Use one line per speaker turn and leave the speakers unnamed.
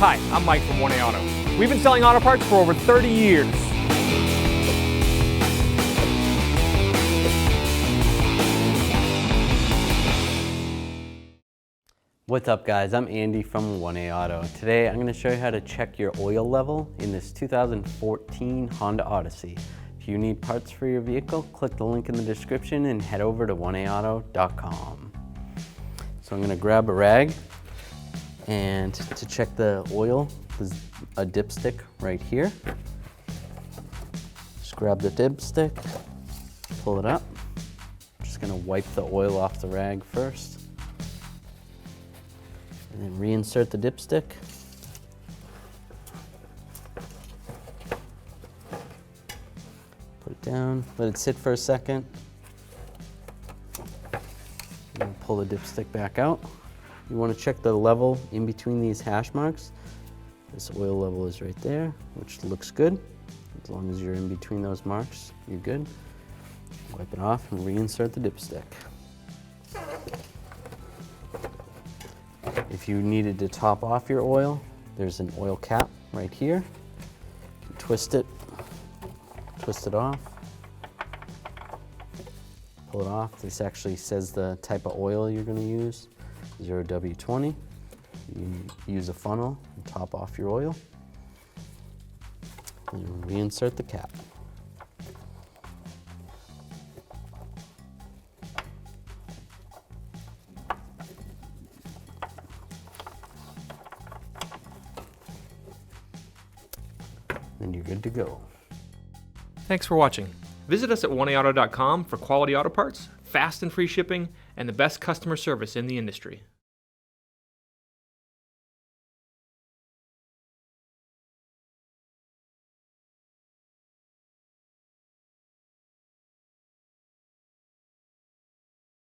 Hi, I'm Mike from 1A Auto. We've been selling auto parts for over 30 years.
What's up guys, I'm Andy from 1A Auto. Today I'm going to show you how to check your oil level in this 2014 Honda Odyssey. If you need parts for your vehicle, click the link in the description and head over to 1aauto.com. So I'm going to grab a rag, and to check the oil, there's a dipstick right here. Just grab the dipstick, pull it up. I'm just going to wipe the oil off the rag first. And then reinsert the dipstick. Put it down, let it sit for a second. And then pull the dipstick back out. You want to check the level in between these hash marks. This oil level is right there, which looks good. As long as you're in between those marks, you're good. Wipe it off and reinsert the dipstick. If you needed to top off your oil, there's an oil cap right here. Twist it off, pull it off. This actually says the type of oil you're going to use, 0W20. You use a funnel and top off your oil, and reinsert the cap. Then you're good to go.
Thanks for watching. Visit us at 1aauto.com for quality auto parts, fast and free shipping, and the best customer service in the industry.